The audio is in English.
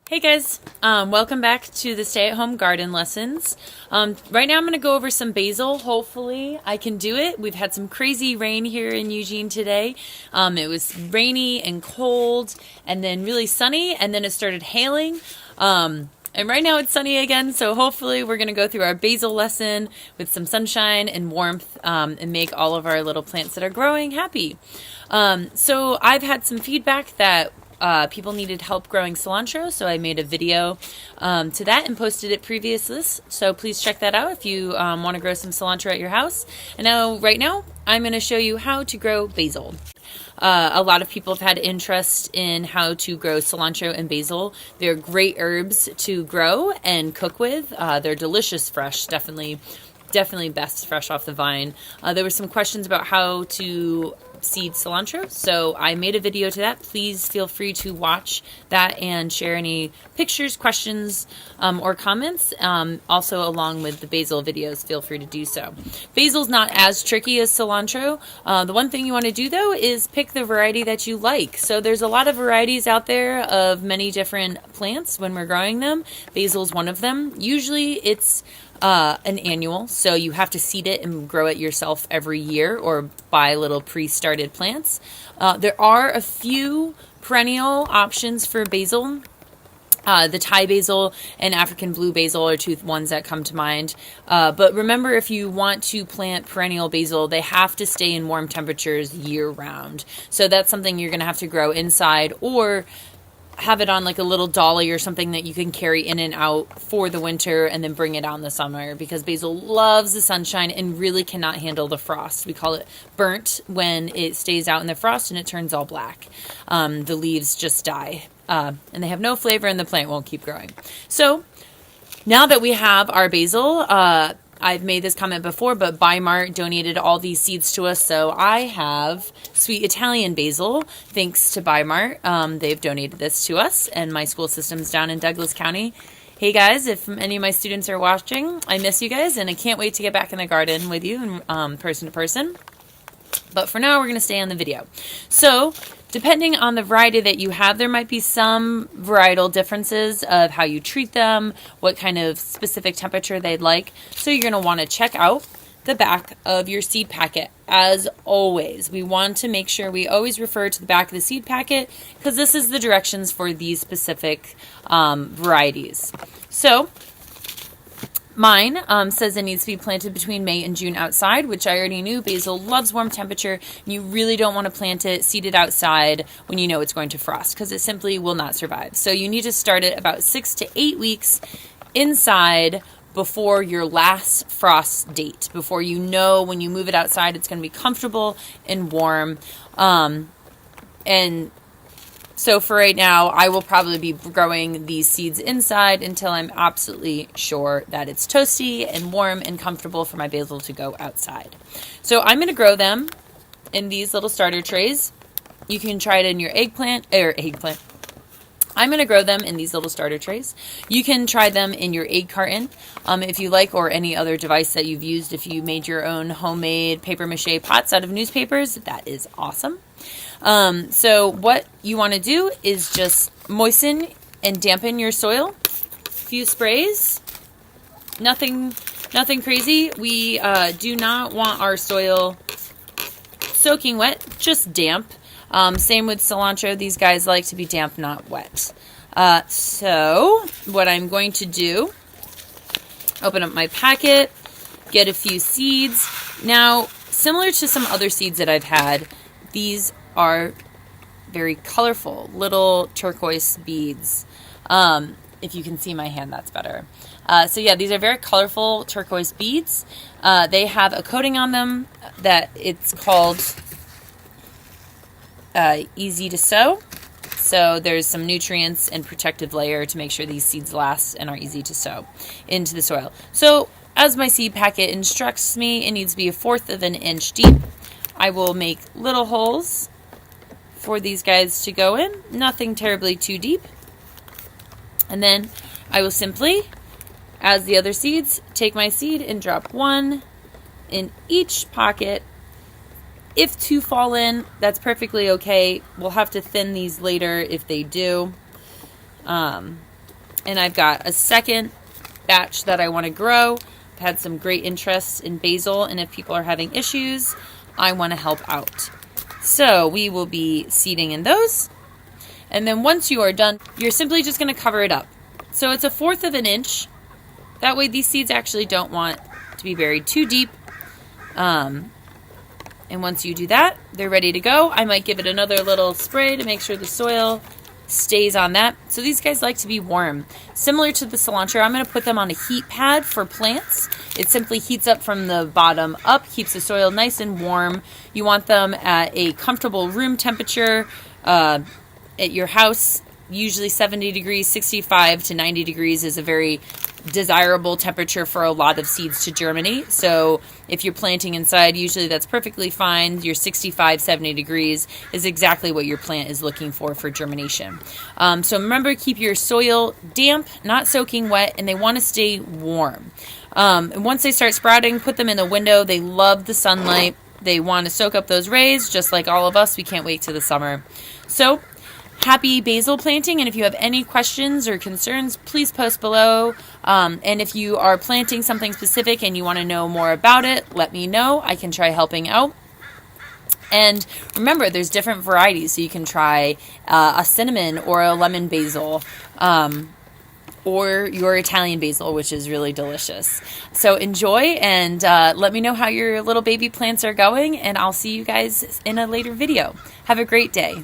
Hey guys, welcome back to the stay-at-home garden lessons. Right now I'm going to go over some basil. Hopefully I can do it. We've had some crazy rain here in Eugene today. It was rainy and cold and then really sunny, and then it started hailing. And right now it's sunny again, so hopefully we're going to go through our basil lesson with some sunshine and warmth and make all of our little plants that are growing happy. So I've had some feedback that people needed help growing cilantro, so I made a video to that and posted it previously. So please check that out if you want to grow some cilantro at your house. And right now, I'm going to show you how to grow basil. A lot of people have had interest in how to grow cilantro and basil. They're great herbs to grow and cook with. They're delicious fresh, definitely best fresh off the vine. There were some questions about how to seed cilantro, so I made a video to that. Please feel free to watch that and share any pictures, questions, or comments. Also, along with the basil videos, feel free to do so. Basil's not as tricky as cilantro. The one thing you want to do though is pick the variety that you like. So there's a lot of varieties out there of many different plants when we're growing them. Basil's one of them. Usually it's an annual, so you have to seed it and grow it yourself every year or buy little pre-started plants. There are a few perennial options for basil. The Thai basil and African blue basil are two ones that come to mind. But remember, if you want to plant perennial basil, they have to stay in warm temperatures year round. So that's something you're going to have to grow inside or have it on like a little dolly or something that you can carry in and out for the winter and then bring it out in the summer, because basil loves the sunshine and really cannot handle the frost. We call it burnt when it stays out in the frost and it turns all black. The leaves just die and they have no flavor and the plant won't keep growing. So now that we have our basil, I've made this comment before, but Weimar donated all these seeds to us, so I have sweet Italian basil, thanks to Weimar. They've donated this to us, and my school system's down in Douglas County. Hey guys, if any of my students are watching, I miss you guys, and I can't wait to get back in the garden with you, person to person. But for now, we're going to stay on the video. So, depending on the variety that you have, there might be some varietal differences of how you treat them, what kind of specific temperature they'd like. So you're going to want to check out the back of your seed packet. As always, we want to make sure we always refer to the back of the seed packet, because this is the directions for these specific varieties. So mine says it needs to be planted between May and June outside, which I already knew. Basil loves warm temperature, and you really don't want to plant it seeded outside when you know it's going to frost, because it simply will not survive. So you need to start it about 6 to 8 weeks inside before your last frost date, before you know when you move it outside it's going to be comfortable and warm. And so for right now, I will probably be growing these seeds inside until I'm absolutely sure that it's toasty and warm and comfortable for my basil to go outside. So I'm going to grow them in these little starter trays. You can try it in your eggplant. I'm going to grow them in these little starter trays. You can try them in your egg carton if you like, or any other device that you've used. If you made your own homemade paper mache pots out of newspapers, that is awesome. So what you want to do is just moisten and dampen your soil. A few sprays. Nothing crazy. We do not want our soil soaking wet, just damp. Same with cilantro. These guys like to be damp, not wet. So what I'm going to do, open up my packet, get a few seeds. Now, similar to some other seeds that I've had, these are very colorful, little turquoise beads. If you can see my hand, that's better. So yeah, these are very colorful turquoise beads. They have a coating on them that it's called easy to sow. So there's some nutrients and protective layer to make sure these seeds last and are easy to sow into the soil. So as my seed packet instructs me, it needs to be 1/4 of an inch deep. I will make little holes for these guys to go in, nothing terribly too deep. And then I will simply, as the other seeds, take my seed and drop one in each pocket. If two fall in, that's perfectly okay. We'll have to thin these later if they do. and I've got a second batch that I want to grow. I've had some great interest in basil, and if people are having issues, I want to help out. So we will be seeding in those. And then once you are done, you're simply just going to cover it up. So it's 1/4 of an inch. That way these seeds actually don't want to be buried too deep. And once you do that, they're ready to go. I might give it another little spray to make sure the soil stays on that. So these guys like to be warm. Similar to the cilantro, I'm going to put them on a heat pad for plants. It simply heats up from the bottom up, keeps the soil nice and warm. You want them at a comfortable room temperature at your house. Usually 70 degrees, 65 to 90 degrees is a very desirable temperature for a lot of seeds to germinate. So if you're planting inside, usually that's perfectly fine. Your 65, 70 degrees is exactly what your plant is looking for germination. So remember, keep your soil damp, not soaking wet, and they want to stay warm. And once they start sprouting, put them in the window. They love the sunlight. They want to soak up those rays, just like all of us. We can't wait to the summer. So happy basil planting, and if you have any questions or concerns, please post below. And if you are planting something specific and you want to know more about it, let me know. I can try helping out. And remember, there's different varieties, so you can try a cinnamon or a lemon basil, or your Italian basil, which is really delicious. So enjoy, and let me know how your little baby plants are going, and I'll see you guys in a later video. Have a great day.